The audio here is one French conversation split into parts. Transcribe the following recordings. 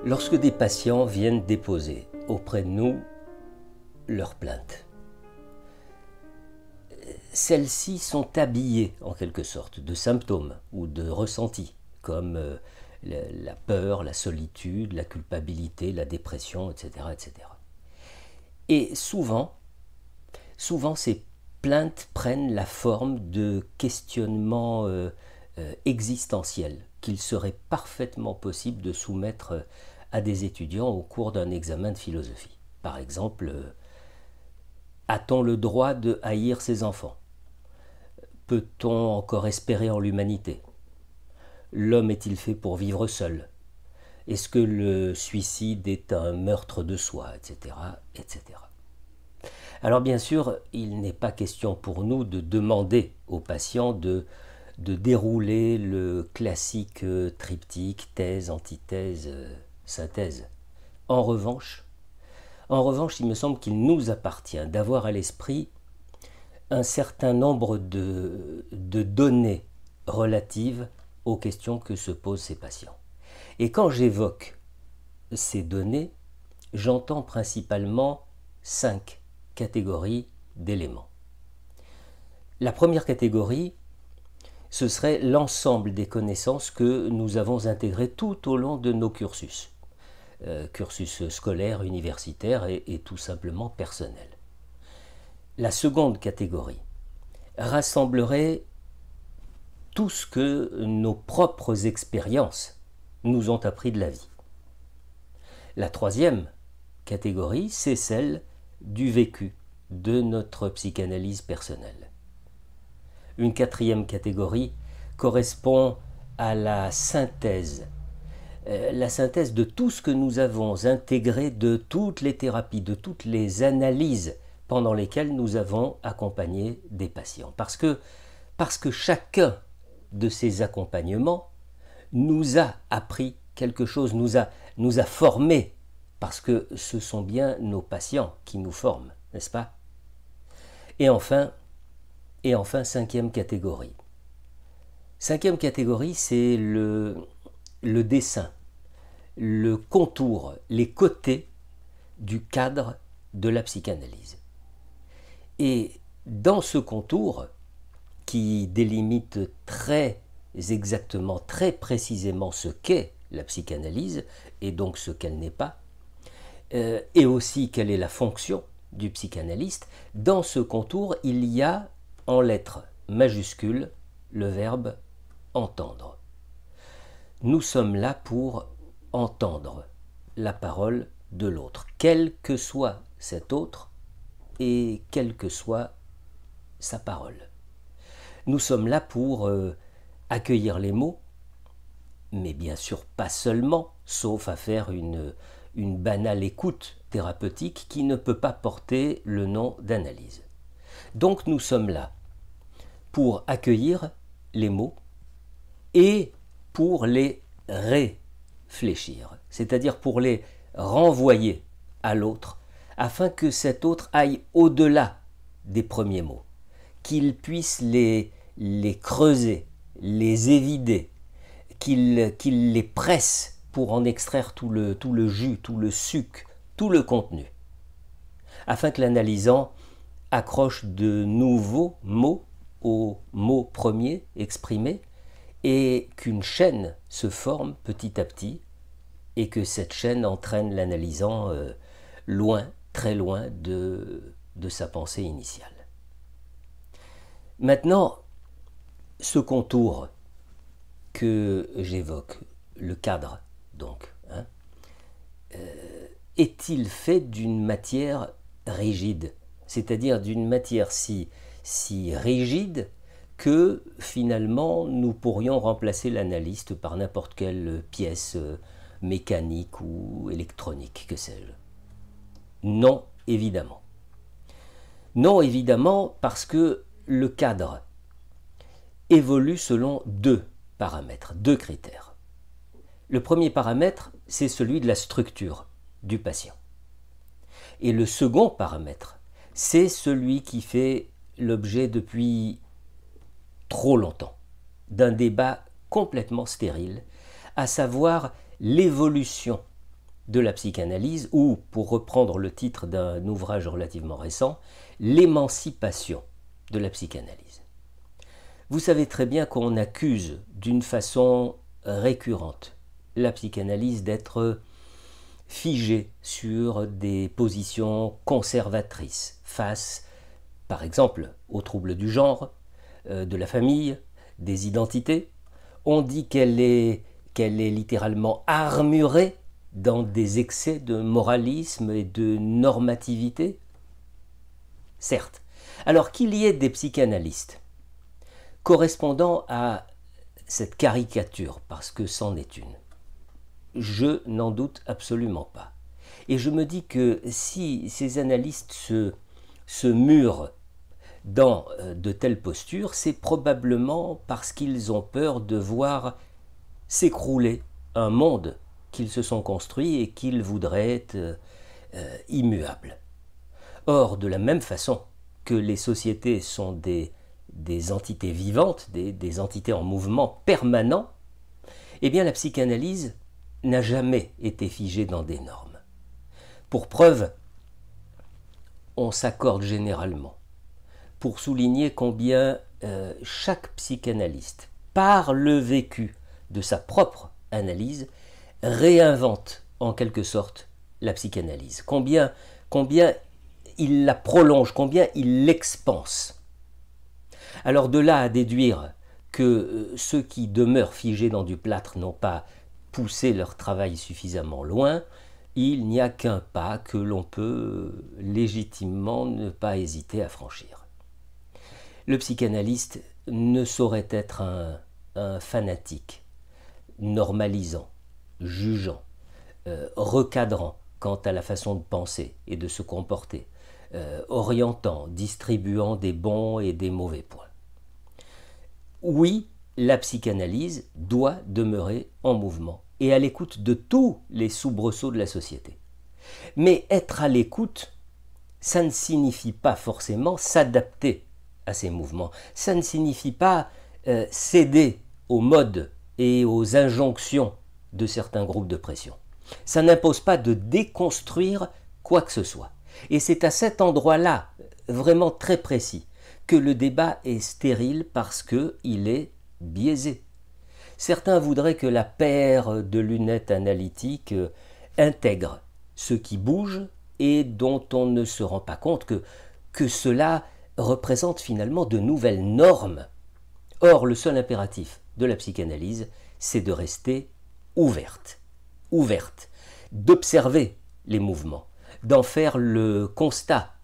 Lorsque des patients viennent déposer auprès de nous leurs plaintes, celles-ci sont habillées en quelque sorte de symptômes ou de ressentis comme la peur, la solitude, la culpabilité, la dépression, etc. etc. Et souvent, ces plaintes prennent la forme de questionnements existentiels qu'il serait parfaitement possible de soumettre à des étudiants au cours d'un examen de philosophie. Par exemple, a-t-on le droit de haïr ses enfants? Peut-on encore espérer en l'humanité? L'homme est-il fait pour vivre seul? Est-ce que le suicide est un meurtre de soi, etc., etc. Alors bien sûr, il n'est pas question pour nous de demander aux patients de dérouler le classique triptyque thèse, antithèse, synthèse. En revanche, il me semble qu'il nous appartient d'avoir à l'esprit un certain nombre de données relatives aux questions que se posent ces patients. Et quand j'évoque ces données, j'entends principalement 5 catégories d'éléments. La première catégorie, ce serait l'ensemble des connaissances que nous avons intégrées tout au long de nos cursus. Cursus scolaire, universitaire et tout simplement personnel. La seconde catégorie rassemblerait tout ce que nos propres expériences nous ont appris de la vie. La troisième catégorie, c'est celle du vécu, de notre psychanalyse personnelle. Une quatrième catégorie correspond à la synthèse de tout ce que nous avons intégré de toutes les thérapies, de toutes les analyses pendant lesquelles nous avons accompagné des patients. Parce que chacun de ces accompagnements nous a appris quelque chose, nous a formés, parce que ce sont bien nos patients qui nous forment, n'est-ce pas? Et enfin, cinquième catégorie. Cinquième catégorie, c'est le dessin, le contour, les côtés du cadre de la psychanalyse. Et dans ce contour, qui délimite très exactement, très précisément ce qu'est la psychanalyse, et donc ce qu'elle n'est pas, et aussi quelle est la fonction du psychanalyste, dans ce contour, il y a en lettres majuscules le verbe entendre. Nous sommes là pour entendre la parole de l'autre, quel que soit cet autre et quelle que soit sa parole. Nous sommes là pour accueillir les mots, mais bien sûr pas seulement, sauf à faire une banale écoute thérapeutique qui ne peut pas porter le nom d'analyse. Donc nous sommes là pour accueillir les mots et pour les réfléchir, c'est-à-dire pour les renvoyer à l'autre, afin que cet autre aille au-delà des premiers mots, qu'il puisse les creuser, les évider, qu'il les presse pour en extraire tout le jus, tout le suc, tout le contenu, afin que l'analysant accroche de nouveaux mots aux mots premiers exprimés et qu'une chaîne se forme petit à petit et que cette chaîne entraîne l'analysant loin, très loin de sa pensée initiale. Maintenant, ce contour que j'évoque, le cadre donc, est-il fait d'une matière rigide, c'est-à-dire d'une matière si rigide que finalement nous pourrions remplacer l'analyste par n'importe quelle pièce mécanique ou électronique, que sais-je? Non, évidemment. Non, évidemment, parce que le cadre évolue selon 2 paramètres, 2 critères. Le premier paramètre, c'est celui de la structure du patient. Et le second paramètre, c'est celui qui fait l'objet depuis trop longtemps d'un débat complètement stérile, à savoir l'évolution de la psychanalyse, ou, pour reprendre le titre d'un ouvrage relativement récent, l'émancipation de la psychanalyse. Vous savez très bien qu'on accuse d'une façon récurrente la psychanalyse d'être figée sur des positions conservatrices face, par exemple, aux troubles du genre, de la famille, des identités. On dit qu'elle est littéralement armurée dans des excès de moralisme et de normativité. Certes. Alors qu'il y ait des psychanalystes correspondant à cette caricature, parce que c'en est une, je n'en doute absolument pas. Et je me dis que si ces analystes se murent dans de telles postures, c'est probablement parce qu'ils ont peur de voir s'écrouler un monde qu'ils se sont construits et qu'ils voudraient être immuables. Or, de la même façon que les sociétés sont des entités vivantes, des entités en mouvement permanent, eh bien la psychanalyse n'a jamais été figée dans des normes. Pour preuve, on s'accorde généralement pour souligner combien chaque psychanalyste, par le vécu de sa propre analyse, réinvente en quelque sorte la psychanalyse. Combien il la prolonge, combien il l'expanse. Alors de là à déduire que ceux qui demeurent figés dans du plâtre n'ont pas poussé leur travail suffisamment loin, il n'y a qu'un pas que l'on peut légitimement ne pas hésiter à franchir. Le psychanalyste ne saurait être un fanatique, normalisant, jugeant, recadrant quant à la façon de penser et de se comporter, orientant, distribuant des bons et des mauvais points. Oui, la psychanalyse doit demeurer en mouvement et à l'écoute de tous les soubresauts de la société. Mais être à l'écoute, ça ne signifie pas forcément s'adapter à ces mouvements. Ça ne signifie pas céder aux modes et aux injonctions de certains groupes de pression. Ça n'impose pas de déconstruire quoi que ce soit. Et c'est à cet endroit-là, vraiment très précis, que le débat est stérile parce qu'il est biaisé. Certains voudraient que la paire de lunettes analytiques intègre ce qui bouge et dont on ne se rend pas compte que cela représente finalement de nouvelles normes. Or, le seul impératif de la psychanalyse, c'est de rester ouverte, d'observer les mouvements, d'en faire le constat.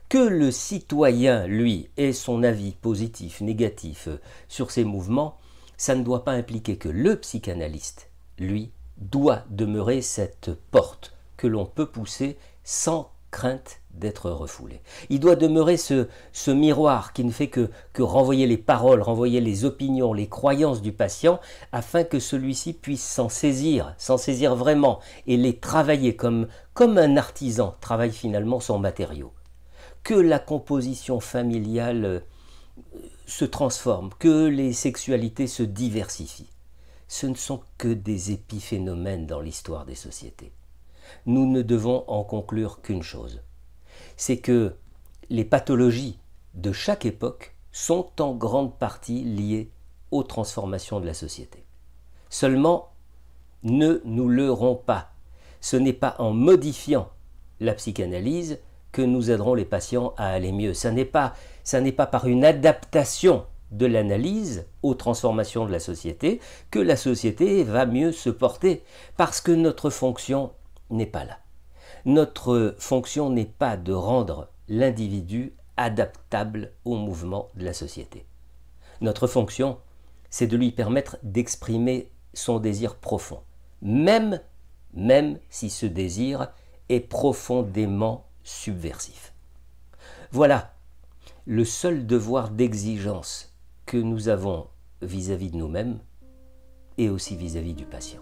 Que le citoyen, lui, ait son avis positif, négatif sur ces mouvements, ça ne doit pas impliquer que le psychanalyste, lui, doit demeurer cette porte que l'on peut pousser sans crainte d'être refoulé. Il doit demeurer ce miroir qui ne fait que renvoyer les paroles, renvoyer les opinions, les croyances du patient, afin que celui-ci puisse s'en saisir vraiment, et les travailler comme un artisan travaille finalement son matériau. Que la composition familiale se transforme, que les sexualités se diversifient. Ce ne sont que des épiphénomènes dans l'histoire des sociétés. Nous ne devons en conclure qu'une chose, c'est que les pathologies de chaque époque sont en grande partie liées aux transformations de la société. Seulement, ne nous leurrons pas, ce n'est pas en modifiant la psychanalyse que nous aiderons les patients à aller mieux. Ça n'est pas par une adaptation de l'analyse aux transformations de la société que la société va mieux se porter, parce que notre fonction n'est pas là. Notre fonction n'est pas de rendre l'individu adaptable au mouvement de la société. Notre fonction, c'est de lui permettre d'exprimer son désir profond, même si ce désir est profondément subversif. Voilà le seul devoir d'exigence que nous avons vis-à-vis de nous-mêmes et aussi vis-à-vis du patient.